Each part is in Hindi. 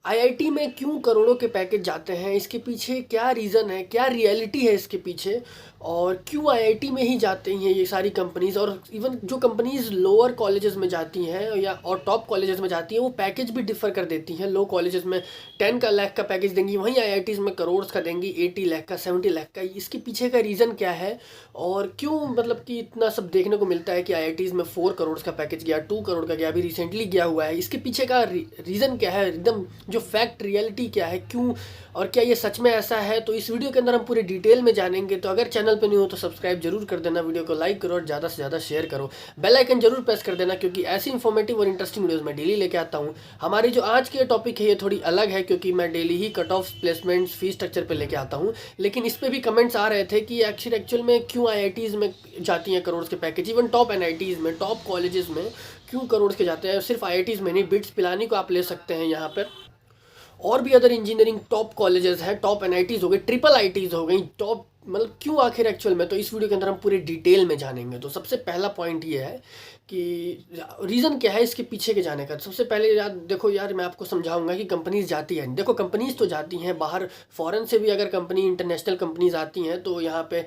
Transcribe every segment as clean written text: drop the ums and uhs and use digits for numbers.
आईआईटी में क्यों करोड़ों के पैकेज जाते हैं, इसके पीछे क्या रीज़न है, क्या रियलिटी है इसके पीछे, और क्यों आईआईटी में ही जाती हैं ये सारी कंपनीज़। और इवन जो कंपनीज़ लोअर कॉलेजेस में जाती हैं या और टॉप कॉलेजेस में जाती हैं, वो पैकेज भी डिफ़र कर देती हैं। लो कॉलेजेस में 10 लाख का पैकेज देंगी, वहीं आईआईटीज़ में करोड़ का देंगी, 80 लाख का, 70 लाख का। इसके पीछे का रीज़न क्या है और क्यों मतलब कि इतना सब देखने को मिलता है कि आईआईटीज़ में 4 करोड़ का पैकेज गया, 2 करोड़ का गया, अभी रिसेंटली गया हुआ है। इसके पीछे का रीज़न क्या है, एकदम जो फैक्ट रियलिटी क्या है, क्यों और क्या ये सच में ऐसा है, तो इस वीडियो के अंदर हम पूरे डिटेल में जानेंगे। तो अगर चैनल पे नहीं हो तो सब्सक्राइब जरूर कर देना, वीडियो को लाइक करो और ज़्यादा से ज़्यादा शेयर करो, बेल आइकन जरूर प्रेस कर देना, क्योंकि ऐसी इंफॉर्मेटिव और इंटरेस्टिंग वीडियोस मैं डेली लेके आता हूँ। हमारी जो आज की टॉपिक है ये थोड़ी अलग है, क्योंकि मैं डेली ही cut off placements fees structure पर लेके आता हूँ। लेकिन इस पर भी कमेंट्स आ रहे थे कि एक्चुअल में क्यों आईआईटीज़ में जाती हैं करोड़ के पैकेज, इवन टॉप एनआईटीज़ में, टॉप कॉलेजेस में क्यों करोड़ के जाते हैं। सिर्फ आईआईटीज़ में नहीं, बिट्स पिलानी को आप ले सकते हैं यहाँ पर, और भी अदर इंजीनियरिंग टॉप कॉलेजेस हैं, टॉप एनआईटीज़ हो गई, ट्रिपल आईटीज़ हो गई, टॉप मतलब क्यों आखिर एक्चुअल में। तो इस वीडियो के अंदर हम पूरे डिटेल में जानेंगे। तो सबसे पहला पॉइंट ये है कि रीज़न क्या है इसके पीछे के जाने का। सबसे पहले यार देखो यार, मैं आपको समझाऊंगा कि कंपनीज जाती हैं, देखो कंपनीज तो जाती हैं बाहर, फॉरेन से भी अगर कंपनी, इंटरनेशनल कंपनीज आती हैं तो यहाँ पे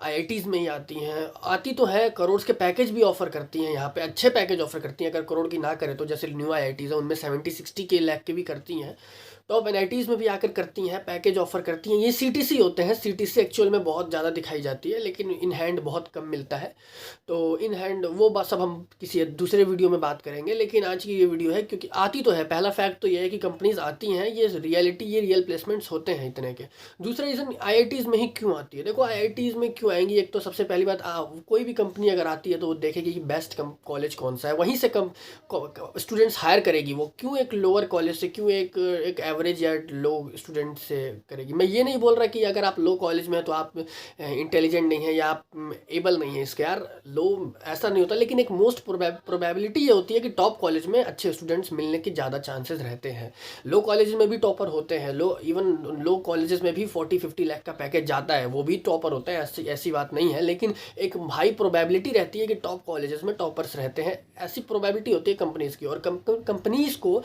आईआईटीज़ में ही आती हैं, आती तो है, करोड़ के पैकेज भी ऑफर करती हैं, यहाँ पे अच्छे पैकेज ऑफर करती हैं। अगर करोड़ की ना करे तो जैसे न्यू आईआईटीज़ है उनमें 70-60 के लाख के भी करती हैं। टॉप एनआईटीज़ में भी आकर करती हैं, पैकेज ऑफर करती हैं। ये सीटीसी होते हैं, सीटीसी एक्चुअल में बहुत ज़्यादा दिखाई जाती है, लेकिन इन हैंड बहुत कम मिलता है। तो इन हैंड वो बात सब हम किसी दूसरे वीडियो में बात करेंगे, लेकिन आज की ये वीडियो है क्योंकि आती तो है। पहला फैक्ट तो ये है कि कंपनीज आती हैं, ये रियलिटी, ये रियल प्लेसमेंट्स होते हैं इतने के। दूसरा रीज़न आईआईटीज़ में ही क्यों आती है। देखो आईआईटीज़ में क्यों आएंगी, एक तो सबसे पहली बात, कोई भी कंपनी अगर आती है तो वो देखेगी कि बेस्ट कॉलेज कौन सा है, वहीं से कम स्टूडेंट्स हायर करेगी। वो क्यों एक लोअर कॉलेज से, क्यों एक एवरेज या लो स्टूडेंट से करेगी। मैं ये नहीं बोल रहा कि अगर आप लो कॉलेज में हैं तो आप इंटेलिजेंट नहीं है या आप एबल नहीं है, इसके यार लो ऐसा नहीं होता। लेकिन एक मोस्ट प्रोबेबिलिटी ये होती है कि टॉप कॉलेज में अच्छे स्टूडेंट्स मिलने के ज़्यादा चांसेस रहते हैं। लो कॉलेज में भी टॉपर होते हैं, इवन लो कॉलेजेस में भी 40-50 लाख का पैकेज जाता है, वो भी टॉपर होते हैं, ऐसी बात नहीं है। लेकिन एक हाई प्रोबेबिलिटी रहती है कि टॉप कॉलेजेस में टॉपर्स रहते हैं, ऐसी प्रोबेबिलिटी होती है कंपनीज की। और कंपनीज को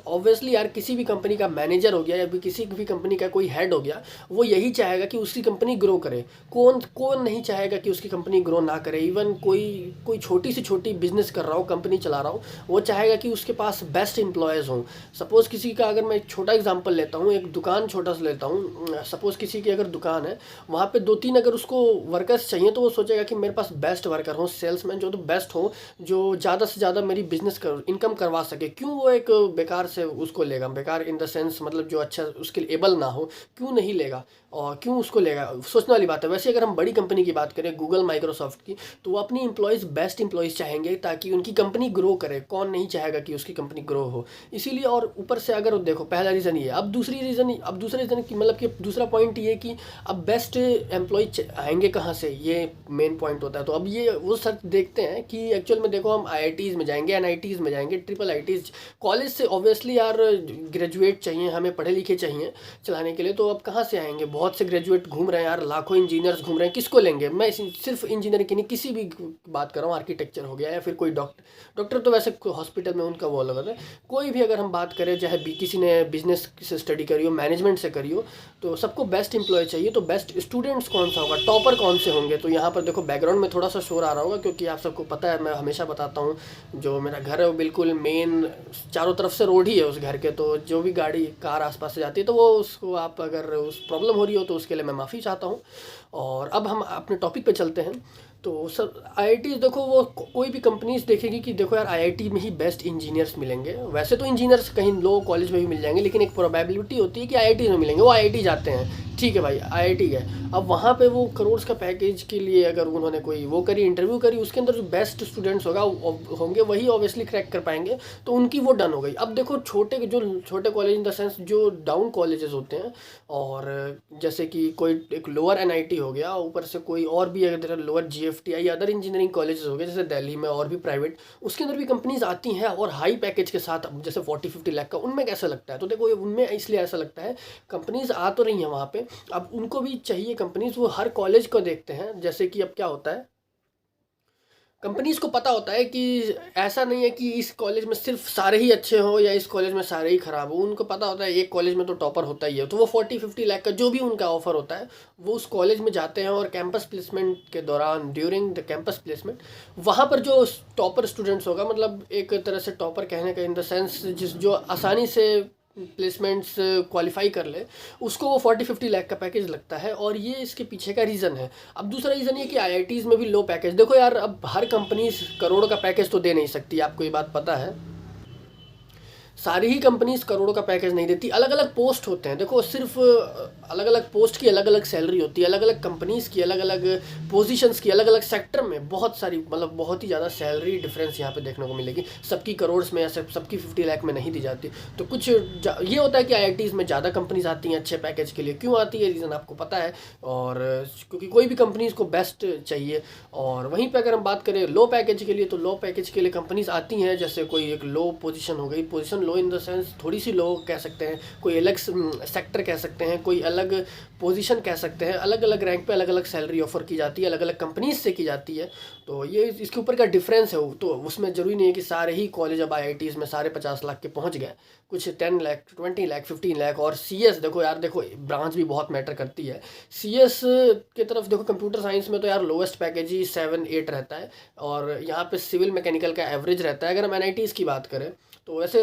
ऑब्वियसली यार, किसी भी कंपनी का मैनेजर हो गया या फिर किसी भी कंपनी का कोई हेड हो गया, वो यही चाहेगा कि उसकी कंपनी ग्रो करे। कौन कौन नहीं चाहेगा कि उसकी कंपनी ग्रो ना करे। इवन कोई कोई छोटी से छोटी बिजनेस कर रहा हो, कंपनी चला रहा हो, वो चाहेगा कि उसके पास बेस्ट एम्प्लॉयज़ हों। सपोज़ किसी का, अगर मैं एक छोटा एग्जांपल लेता हूँ, एक दुकान छोटा सा लेता हूँ, सपोज़ किसी की अगर दुकान है, वहाँ पे 2-3 अगर उसको वर्कर्स चाहिए तो वो सोचेगा कि मेरे पास बेस्ट वर्कर हो, सेल्समैन जो तो बेस्ट हो, जो ज़्यादा से ज़्यादा मेरी बिजनेस इनकम करवा सके। क्यों वो एक बेकार से उसको लेगा, बेकार इन द सेंस मतलब जो अच्छा उसके लिए एबल ना हो, क्यों नहीं लेगा और क्यों उसको लेगा, सोचने वाली बात है। वैसे अगर हम बड़ी कंपनी की बात करें, गूगल, माइक्रोसॉफ्ट की, तो वो अपनी एम्प्लॉयज़ बेस्ट एम्प्लॉयज़ चाहेंगे ताकि उनकी कंपनी ग्रो करे। कौन नहीं चाहेगा कि उसकी कंपनी ग्रो हो, इसीलिए। और ऊपर से अगर देखो, पहला रीज़न ये। अब दूसरा रीज़न की मतलब कि दूसरा पॉइंट ये कि अब बेस्ट एम्प्लॉय आएंगे कहाँ से, ये मेन पॉइंट होता है। तो अब ये वो सर देखते हैं कि एक्चुअल में देखो, हम आईआईटीज़ में जाएंगे, एनआईटीज़ में जाएंगे, ट्रिपल आईटीज़ कॉलेज से ऑब्वियसली यार ग्रेजुएट चाहिए, हमें पढ़े लिखे चाहिए चलाने के लिए। तो अब कहाँ से आएंगे, बहुत से ग्रेजुएट घूम रहे हैं यार, लाखों इंजीनियर्स घूम रहे हैं, किसको लेंगे। मैं सिर्फ इंजीनियरिंग की नहीं, किसी भी बात कर रहा हूँ, आर्किटेक्चर हो गया या फिर कोई डॉक्टर तो वैसे हॉस्पिटल में उनका वो अलग होता है। कोई भी अगर हम बात करें, चाहे किसी ने बिजनेस से स्टडी करी हो, मैनेजमेंट से करी हो, तो सबको बेस्ट एम्प्लॉय चाहिए। तो बेस्ट स्टूडेंट्स कौन सा होगा, टॉपर कौन से होंगे। तो यहाँ पर देखो बैकग्राउंड में थोड़ा सा शोर आ रहा होगा, क्योंकि आप सबको पता है, मैं हमेशा बताता हूँ, जो मेरा घर है वो बिल्कुल मेन चारों तरफ से रोड ही है उस घर के। तो जो भी गाड़ी कार आसपास से जाती है तो वो उसको, आप अगर उस प्रॉब्लम हो रही हो तो उसके लिए मैं माफ़ी चाहता हूँ। और अब हम अपने टॉपिक पे चलते हैं। तो सर आईआईटी देखो, वो कोई भी कंपनीज देखेगी कि देखो यार, आईआईटी में ही बेस्ट इंजीनियर्स मिलेंगे। वैसे तो इंजीनियर्स कहीं लो कॉलेज में भी मिल जाएंगे, लेकिन एक प्रोबेबिलिटी होती है कि आईआईटी में मिलेंगे। वो आईआईटी जाते हैं, ठीक है भाई, आईआईटी है। अब वहाँ पे वो करोड़ का पैकेज के लिए अगर उन्होंने कोई वो करी, इंटरव्यू करी, उसके अंदर जो बेस्ट स्टूडेंट्स होंगे वही ऑब्वियसली क्रैक कर पाएंगे, तो उनकी वो डन हो गई। अब देखो छोटे कॉलेज इन द सेंस जो डाउन कॉलेजेस होते हैं, और जैसे कि कोई एक लोअर एनआईटी हो गया, ऊपर से कोई और भी अगर लोअर जीएफटीआई या अदर इंजीनियरिंग कॉलेजेस हो गए जैसे दिल्ली में, और भी प्राइवेट, उसके अंदर भी कंपनीज आती हैं और हाई पैकेज के साथ, जैसे 40-50 लाख का। उनमें कैसा लगता है, तो देखो उनमें इसलिए ऐसा लगता है, कंपनीज आ तो रही हैं वहाँ पे, अब उनको भी चाहिए कंपनीज, वो हर कॉलेज को देखते हैं। जैसे कि अब क्या होता है, कंपनीज़ को पता होता है कि ऐसा नहीं है कि इस कॉलेज में सिर्फ सारे ही अच्छे हो या इस कॉलेज में सारे ही ख़राब हो। उनको पता होता है एक कॉलेज में तो टॉपर होता ही है, तो वो 40-50 लाख का जो भी उनका ऑफ़र होता है वो उस कॉलेज में जाते हैं और कैंपस प्लेसमेंट के दौरान, ड्यूरिंग द कैंपस प्लेसमेंट, वहाँ पर जो टॉपर स्टूडेंट्स होगा, मतलब एक तरह से टॉपर कहने का इन द सेंस जो आसानी से प्लेसमेंट्स क्वालिफाई कर ले, उसको वो 40-50 लाख का पैकेज लगता है। और ये इसके पीछे का रीज़न है। अब दूसरा रीज़न ये कि आईआईटीज़ में भी लो पैकेज। देखो यार, अब हर कंपनी करोड़ का पैकेज तो दे नहीं सकती, आपको ये बात पता है। सारी ही कंपनीज करोड़ों का पैकेज नहीं देती, अलग अलग पोस्ट होते हैं। देखो सिर्फ अलग अलग पोस्ट की अलग अलग सैलरी होती है, अलग अलग कंपनीज़ की अलग अलग पोजीशंस की, अलग अलग सेक्टर में बहुत सारी, मतलब बहुत ही ज़्यादा सैलरी डिफरेंस यहाँ पे देखने को मिलेगी। सबकी करोड़ में या सबकी 50 लाख में नहीं दी जाती। तो कुछ ये होता है कि आईआईटीज़ में ज़्यादा कंपनीज आती हैं अच्छे पैकेज के लिए। क्यों आती है, रीज़न आपको पता है। और क्योंकि कोई भी कंपनीज़ को बेस्ट चाहिए। और वहीं पर अगर हम बात करें लो पैकेज के लिए, तो लो पैकेज के लिए कंपनीज आती हैं, जैसे कोई एक लो पोजीशन हो गई, position low in the sense थोड़ी सी लो कह सकते हैं, कोई अलग सेक्टर कह सकते हैं, कोई अलग पोजीशन कह सकते हैं, अलग अलग रैंक पे अलग अलग सैलरी ऑफर की जाती है, अलग अलग कंपनीज से की जाती है। तो ये इसके ऊपर का डिफरेंस है। तो उसमें ज़रूरी नहीं है कि सारे ही कॉलेज अब आईआईटीज़ में सारे 50 लाख के पहुंच गए। कुछ 10 लाख, 20 लाख, 15 लाख। और सीएस देखो यार, देखो ब्रांच भी बहुत मैटर करती है। सीएस की तरफ देखो, कंप्यूटर साइंस में तो यार लोवेस्ट पैकेज ही 7-8 रहता है। और यहाँ पे सिविल मैकेनिकल का एवरेज रहता है। अगर हम एनआईटीज़ की बात करें तो वैसे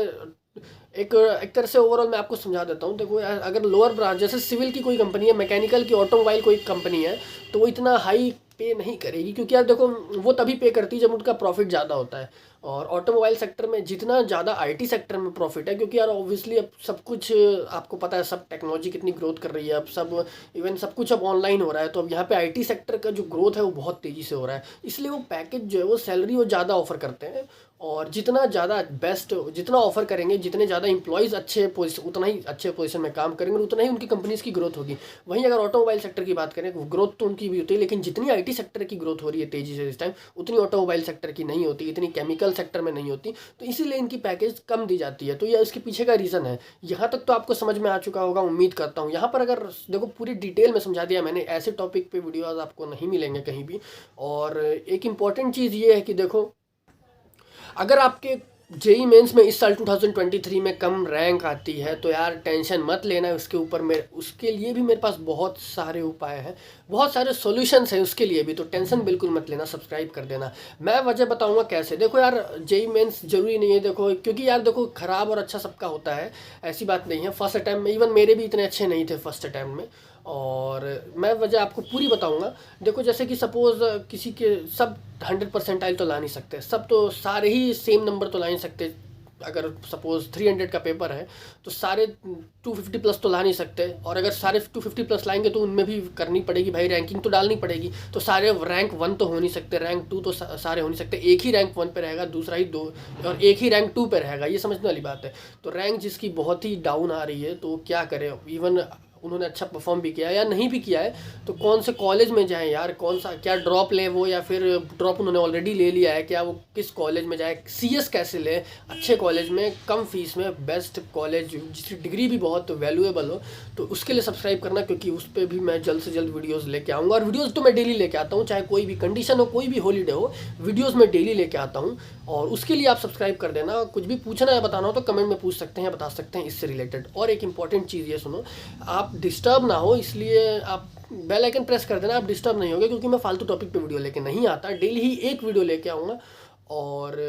एक एक तरह से ओवरऑल मैं आपको समझा देता हूँ। देखो यार, अगर लोअर ब्रांच जैसे सिविल की कोई कंपनी है, मैकेनिकल की, ऑटोमोबाइल कोई कंपनी है, तो वो इतना हाई पे नहीं करेगी। क्योंकि यार देखो, वो तभी पे करती है जब उनका प्रॉफिट ज़्यादा होता है। और ऑटोमोबाइल सेक्टर में जितना ज़्यादा आईटी सेक्टर में प्रॉफिट है, क्योंकि यार ऑब्वियसली अब सब कुछ आपको पता है, सब टेक्नोलॉजी कितनी ग्रोथ कर रही है, अब सब इवन सब कुछ अब ऑनलाइन हो रहा है। तो अब यहाँ पे आईटी सेक्टर का जो ग्रोथ है वो बहुत तेज़ी से हो रहा है। इसलिए वो पैकेज जो है, वो सैलरी वो ज़्यादा ऑफर करते हैं। और जितना ज़्यादा बेस्ट, जितना ऑफर करेंगे, जितने ज़्यादा इंप्लॉयज़ अच्छे पोजीशन, उतना ही अच्छे पोजीशन में काम करेंगे और उतना ही उनकी कंपनीज़ की ग्रोथ होगी। वहीं अगर ऑटोमोबाइल सेक्टर की बात करें, ग्रोथ तो उनकी भी होती है, लेकिन जितनी आईटी सेक्टर की ग्रोथ हो रही है तेज़ी से इस टाइम, उतनी ऑटोमोबाइल सेक्टर की नहीं होती, इतनी केमिकल सेक्टर में नहीं होती। तो इसीलिए इनकी पैकेज कम दी जाती है। तो ये इसके पीछे का रीज़न है। यहाँ तक तो आपको समझ में आ चुका होगा, उम्मीद करता हूँ। यहाँ पर अगर देखो पूरी डिटेल में समझा दिया मैंने, ऐसे टॉपिक पे वीडियोज़ आपको नहीं मिलेंगे कहीं भी। और एक इम्पॉर्टेंट चीज़ ये है कि देखो, अगर आपके जेई मेंस में इस साल 2023 में कम रैंक आती है, तो यार टेंशन मत लेना उसके ऊपर। मेरे उसके लिए भी मेरे पास बहुत सारे उपाय हैं, बहुत सारे सॉल्यूशंस हैं उसके लिए भी। तो टेंशन बिल्कुल मत लेना, सब्सक्राइब कर देना। मैं वजह बताऊंगा कैसे। देखो यार, जेई मेंस जरूरी नहीं है, देखो, क्योंकि यार देखो, ख़राब और अच्छा सबका होता है, ऐसी बात नहीं है। फर्स्ट अटैम्प्ट में इवन मेरे भी इतने अच्छे नहीं थे फर्स्ट अटैम्प्ट में। और मैं वजह आपको पूरी बताऊंगा। देखो जैसे कि सपोज़ किसी के सब 100% तो ला नहीं सकते, सब तो सारे ही सेम नंबर तो ला नहीं सकते। अगर सपोज़ 300 का पेपर है तो सारे 250 प्लस तो ला नहीं सकते। और अगर सारे 250 प्लस लाएंगे तो उनमें भी करनी पड़ेगी भाई, रैंकिंग तो डालनी पड़ेगी। तो सारे रैंक 1 तो हो नहीं सकते, रैंक 2 तो सारे हो नहीं सकते। एक ही रैंक 1 पे रहेगा, दूसरा ही 2, और एक ही रैंक 2 पे रहेगा। ये समझने वाली बात है। तो रैंक जिसकी बहुत ही डाउन आ रही है, तो क्या करे, इवन उन्होंने अच्छा परफॉर्म भी किया या नहीं भी किया है, तो कौन से कॉलेज में जाएं यार, कौन सा, क्या ड्रॉप ले वो, या फिर ड्रॉप उन्होंने ऑलरेडी ले लिया है, क्या वो किस कॉलेज में जाए, सीएस कैसे ले, अच्छे कॉलेज में, कम फीस में, बेस्ट कॉलेज जिसकी डिग्री भी बहुत वैल्यूएबल हो। तो उसके लिए सब्सक्राइब करना, क्योंकि उस पर भी मैं जल्द से जल्द वीडियोज़ लेके आऊँगा। और वीडियोज़ तो मैं डेली लेके आता हूँ, चाहे कोई भी कंडीशन हो, कोई भी हॉलीडे हो, वीडियोज़ मैं डेली लेके आता हूँ। और उसके लिए आप सब्सक्राइब कर देना। कुछ भी पूछना है, बताना हो तो कमेंट में पूछ सकते हैं, बता सकते हैं इससे रिलेटेड। और एक इंपॉर्टेंट चीज़ ये सुनो, आप डिस्टर्ब ना हो, इसलिए आप बेल आइकन प्रेस कर देना, आप डिस्टर्ब नहीं होगे। क्योंकि मैं फालतू टॉपिक पे वीडियो लेके नहीं आता, डेली ही एक वीडियो लेके आऊँगा। और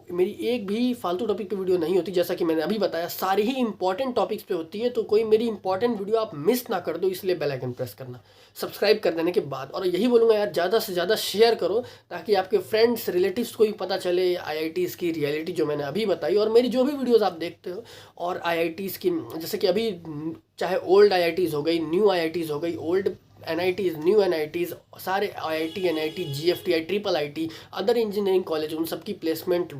मेरी एक भी फालतू टॉपिक पे वीडियो नहीं होती, जैसा कि मैंने अभी बताया, सारी ही इंपॉर्टेंट टॉपिक्स पे होती है। तो कोई मेरी इंपॉर्टेंट वीडियो आप मिस ना कर दो, इसलिए बेल आइकन प्रेस करना सब्सक्राइब कर देने के बाद। और यही बोलूँगा यार, ज़्यादा से ज़्यादा शेयर करो, ताकि आपके फ्रेंड्स, रिलेटिव्स को भी पता चले आईआईटीज़ की रियलिटी जो मैंने अभी बताई, और मेरी जो भी वीडियोज़ आप देखते हो। और आईआईटीज़ की, जैसे कि अभी चाहे ओल्ड आईआईटीज़ हो गई, न्यू आईआईटीज़ हो गई, ओल्ड एनआईटीज़, न्यू एनआईटीज़, सारे IIT, NIT, GFTI, triple IT, other engineering college, उन सब की प्लेसमेंट,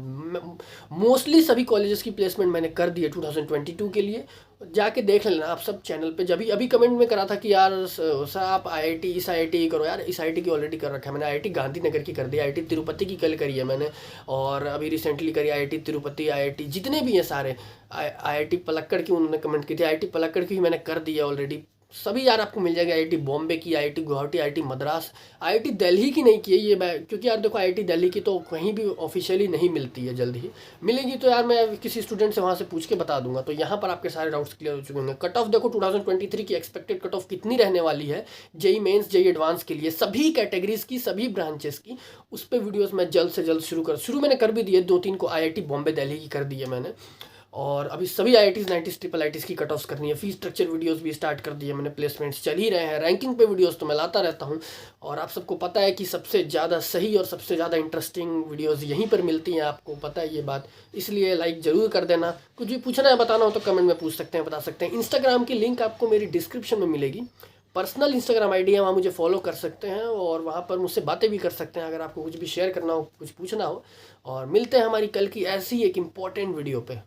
मोस्टली सभी कॉलेजेस की प्लेसमेंट मैंने कर दी है 2022 के लिए। जाके देख लेना आप सब चैनल पे। जब अभी कमेंट में करा था कि यार सर आप आईआईटी, इस आईआईटी करो, यार इस आईआईटी की ऑलरेडी कर रखा है मैंने। आईआईटी गांधीनगर की कर दी, आईआईटी तिरुपति की कल करी है मैंने, और अभी रिसेंटली करी आईआईटी तिरुपति, आईआईटी जितने भी हैं सारे, आईआईटी पलक्कड़ की उन्होंने कमेंट की थी, आईआईटी पलक्कड़ की भी मैंने कर दी है ऑलरेडी। सभी यार आपको मिल जाएगा, आईआईटी बॉम्बे की, IIT Guwahati, IIT Madras, IIT Delhi की नहीं की है ये मैं, क्योंकि यार देखो आईआईटी दिल्ली की तो कहीं भी ऑफिशियली नहीं मिलती है, जल्द ही मिलेगी तो यार मैं किसी स्टूडेंट से वहाँ से पूछ के बता दूंगा। तो यहाँ पर आपके सारे डाउट्स क्लियर हो चुके होंगे। कट ऑफ देखो 2023 की एक्सपेक्टेड कट ऑफ कितनी रहने वाली है जेई मेंस जेई एडवांस के लिए, सभी कैटेगरीज की, सभी ब्रांचेस की, उस पर वीडियोज़ मैं जल्द से जल्द शुरू मैंने कर भी दिए, 2-3 को आईआईटी बॉम्बे दिल्ली की कर दी है मैंने, और अभी सभी आईआईटीज़ 90s ट्रिपल आईटीज़ की कट ऑफ्स करनी है। फीस स्ट्रक्चर वीडियोस भी स्टार्ट कर दिए मैंने, प्लेसमेंट्स चल ही रहे हैं, रैंकिंग पे वीडियोस तो मैं लाता रहता हूँ। और आप सबको पता है कि सबसे ज़्यादा सही और सबसे ज़्यादा इंटरेस्टिंग वीडियोस यहीं पर मिलती हैं, आपको पता है ये बात, इसलिए लाइक ज़रूर कर देना। कुछ भी पूछना है बताना हो तो कमेंट में पूछ सकते हैं, बता सकते हैं। इंस्टाग्राम की लिंक आपको मेरी डिस्क्रिप्शन में मिलेगी, पर्सनल इंस्टाग्राम आईडी है, वहाँ मुझे फॉलो कर सकते हैं और वहाँ पर मुझसे बातें भी कर सकते हैं अगर आपको कुछ भी शेयर करना हो, कुछ पूछना हो। और मिलते हैं हमारी कल की ऐसी एक इम्पॉर्टेंट वीडियो पे।